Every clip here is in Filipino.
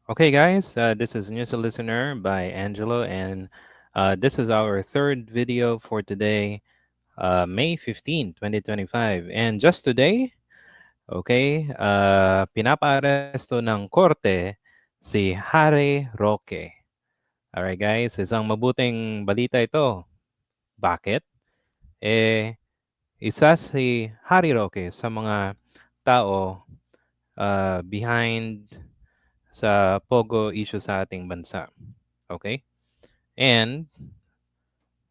Okay, guys, this is News Listener by Angelo, and this is our third video for today, May 15, 2025. And just today, okay, pinapaaresto ng korte si Harry Roque. Alright, guys, isang mabuting balita ito. Bakit? Eh, isa si Harry Roque sa mga tao behind sa Pogo issue sa ating bansa. Okay? And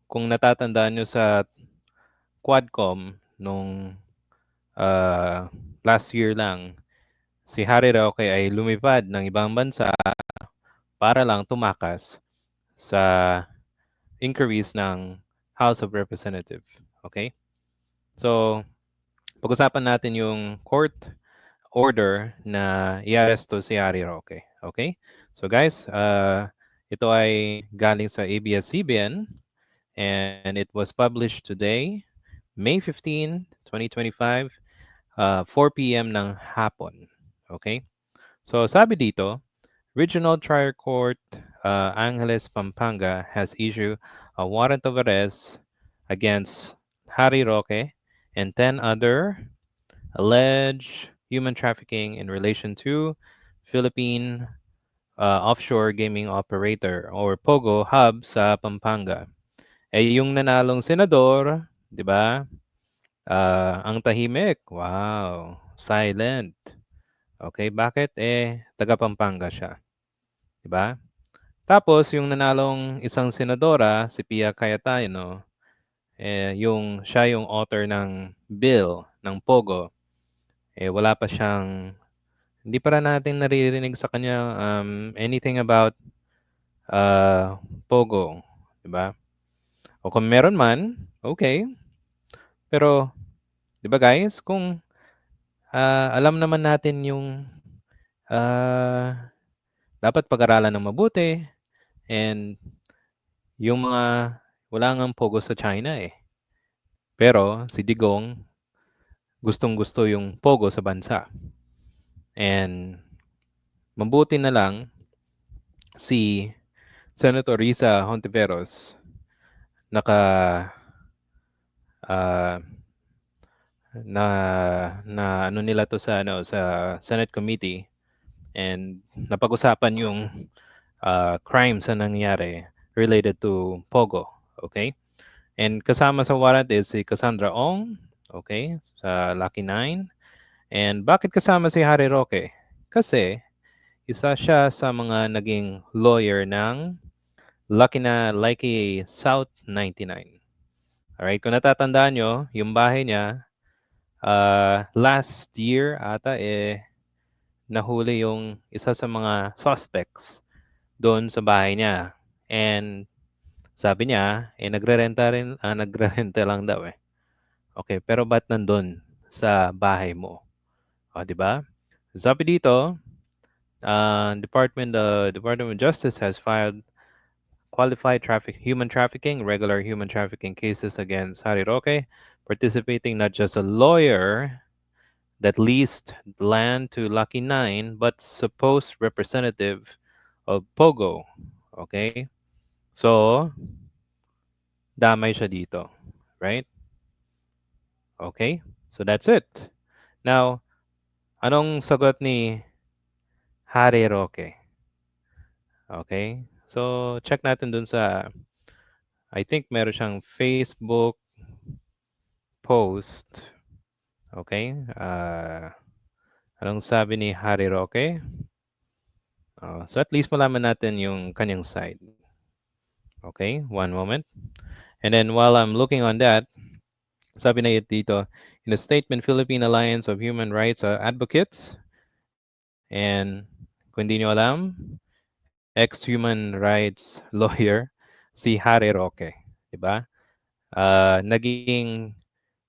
kung natatandaan nyo sa Quadcom nung ah, last year lang, si Harry Roque ay lumipad ng ibang bansa para lang tumakas sa inquiries ng House of Representatives. Okay? So, pag-usapan natin yung court order na i-aresto si Harry Roque. Okay? So guys, ito ay galing sa ABS-CBN and it was published today, May 15, 2025, 4 p.m. ng hapon. Okay? So sabi dito, Regional Trial Court Angeles, Pampanga has issued a warrant of arrest against Harry Roque and 10 other alleged human trafficking in relation to Philippine offshore gaming operator or POGO hub sa Pampanga. Eh yung nanalong senador, 'di ba? Ang tahimik. Wow, silent. Okay, bakit? Eh, taga Pampanga siya, 'di ba? Tapos yung nanalong isang senadora, si Pia Cayetano, yung siya yung author ng bill ng Pogo, wala pa siyang hindi pa rin natin naririnig sa kanya anything about Pogo, 'di ba? O kung meron man, okay. Pero 'di ba guys, kung alam naman natin yung dapat pag-aralan ng mabuti and yung mga wala ngang pogo sa China eh. Pero si Digong gustong-gusto yung pogo sa bansa. And mabuti na lang si Senator Risa Hontiveros naka ah, na na ano nila to sa Senate committee and napag-usapan yung crimes na nangyari related to Pogo. Okay? And kasama sa warrant is si Cassandra Ong, okay, sa Lucky Nine. And bakit kasama si Harry Roque? Kasi isa siya sa mga naging lawyer ng Lucky South 99. Alright, kung natatandaan nyo, yung bahay niya, last year ata nahuli yung isa sa mga suspects doon sa bahay niya. And sabi niya, nagre-renta lang daw eh. Okay, pero ba't nandun sa bahay mo? O, di ba? Sabi dito, Department of Justice has filed human trafficking, regular human trafficking cases against Harry Roque, participating not just a lawyer that leased land to Lucky Nine, but supposed representative of Pogo. Okay? So, damay siya dito. Right? Okay? So that's it. Now, anong sagot ni Harry Roque? Okay? So, check natin dun sa, I think meron siyang Facebook post. Okay? Anong sabi ni Harry Roque? So at least malaman natin yung kanyang side. Okay? One moment. And then while I'm looking on that, sabi na dito, in a statement, Philippine Alliance of Human Rights Advocates, and kung hindi nyo alam, ex-human rights lawyer, si Harry Roque. Diba? Naging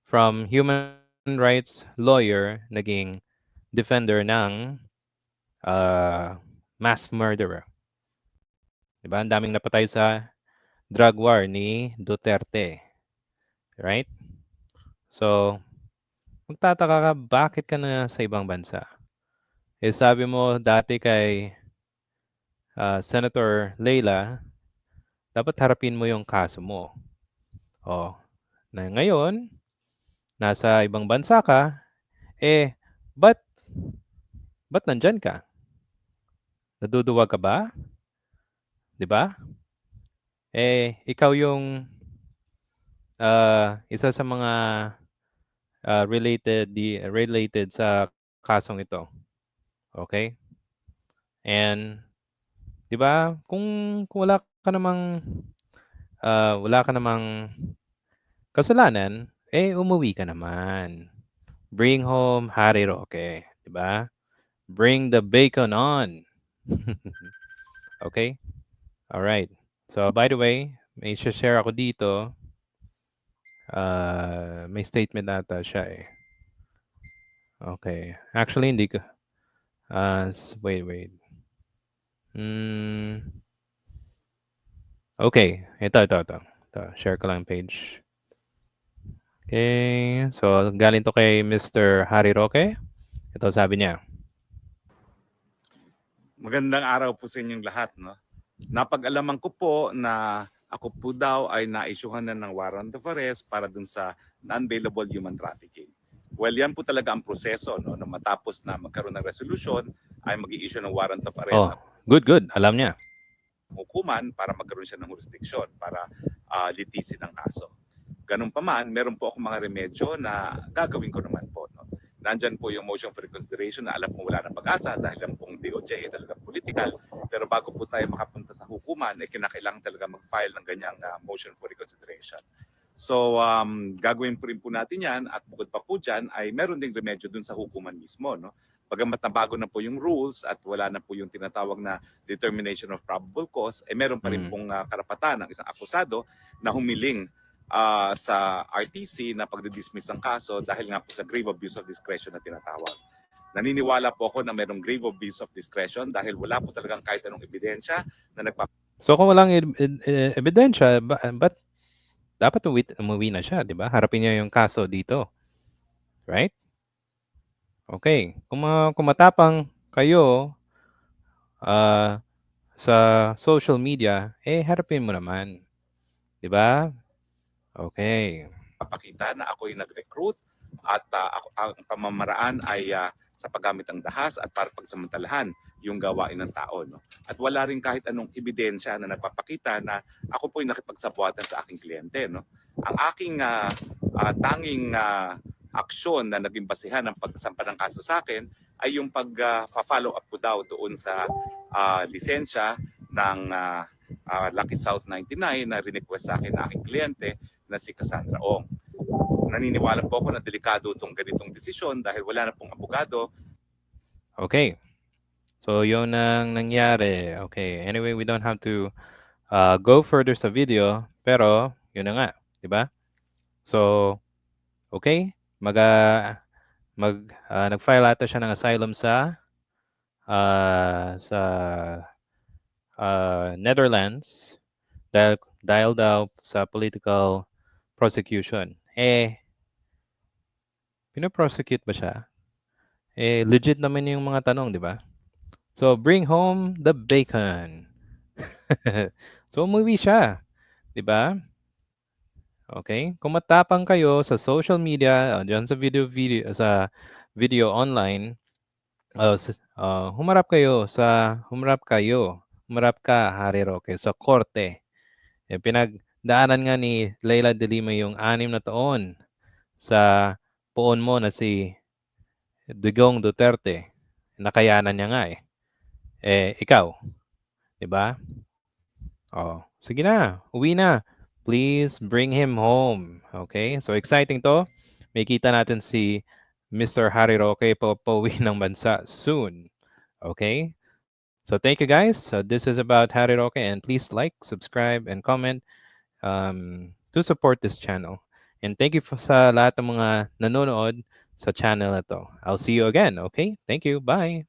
from human rights lawyer, naging defender ng mass murderer. Diba? Ang daming napatay sa drug war ni Duterte. Right? So, magtataka ka, bakit ka na sa ibang bansa? Eh sabi mo dati kay Senator Leila, dapat harapin mo yung kaso mo. Oh, na ngayon, nasa ibang bansa ka, eh, ba't, ba't nandyan ka? Naduduwag ka ba? Di ba? Ikaw yung isa sa mga related sa kasong ito. Okay? And 'di ba, kung wala ka namang kasalanan, umuwi ka naman. Bring home Harry Roque, 'di ba? Bring the bacon on. Okay? All right. So by the way, may share ako dito. May statement ata siya eh. Okay. Actually, hindi ko. Wait. Hmm. Okay. Ito. Share ko lang page. Okay. So, galing to kay Mr. Harry Roque. Ito sabi niya. Magandang araw po sa inyong lahat. No? Napag-alaman ko po na ako po daw ay na-issuehan na ng warrant of arrest para dun sa non-bailable human trafficking. Well, yan po talaga ang proseso, no, na matapos na magkaroon ng resolution ay mag-i-issue ng warrant of arrest Oh, good. Alam niya. hukuman para magkaroon siya ng jurisdiction para litisin ang kaso. Ganun pa man, meron po akong mga remedyo na gagawin ko naman po. No? Nandyan po yung motion for reconsideration na alam kong wala ng pag-asa dahil lang pong DOJ ay talagang political. Pero bago po tayo makapunta sa hukuman, kinakailangan talaga mag-file ng ganyang motion for reconsideration. So, gagawin po rin po natin yan at bukod pa po dyan ay meron ding remedyo dun sa hukuman mismo. No? Bagamat nabago na po yung rules at wala na po yung tinatawag na determination of probable cause, meron pa rin pong karapatan ng isang akusado na humiling sa RTC na pagdi-dismiss ng kaso dahil nga po sa grave abuse of discretion na tinatawag. Naniniwala po ako na mayroong grave abuse of discretion dahil wala po talagang kahit anong ebidensya na So, kung walang ebidensya, ba't dapat umuwi na siya, di ba? Harapin niya yung kaso dito. Right? Okay. Kung matapang kayo sa social media, harapin mo naman. Di ba? Okay. papakita na ako'y nag-recruit at ang pamamaraan ay sa paggamit ng dahas at para pagsamantalahan yung gawain ng tao. No? At wala rin kahit anong ebidensya na nagpapakita na ako po'y nakipagsabuatan sa aking kliyente. No? Ang aking tanging aksyon na naging basihan ng pagsampa ng kaso sa akin ay yung pag-follow up ko daw doon sa lisensya ng Lucky South 99 na request sa akin ng aking kliyente na si Cassandra Ong. Naniniwala po ako na delikado itong ganitong desisyon dahil wala na pong abogado. Okay. So, yun ang nangyari. Okay. Anyway, we don't have to go further sa video. Pero, yun na nga. Diba? So, okay. Nag-file ata siya ng asylum sa Netherlands dahil daw sa political prosecution. Pinoprosecute ba siya? Legit naman yung mga tanong, di ba? So, bring home the bacon. So, umuwi siya. Di ba? Okay? Kung matapang kayo sa social media, dyan sa video online, humarap ka, Harry Roque, sa korte. Pinagdaanan nga ni Leila de Lima yung 6 na taon sa poon mo na si Digong Duterte. Nakayanan niya nga eh. Ikaw, di ba? Oh, sige na, uwi na. Please bring him home. Okay? So exciting to. May kita natin si Mr. Harry Roque pauwi ng bansa soon. Okay? So thank you guys. So this is about Harry Roque and please like, subscribe, and comment to support this channel. And thank you sa lahat ng mga nanonood sa channel na to. I'll see you again. Okay? Thank you. Bye.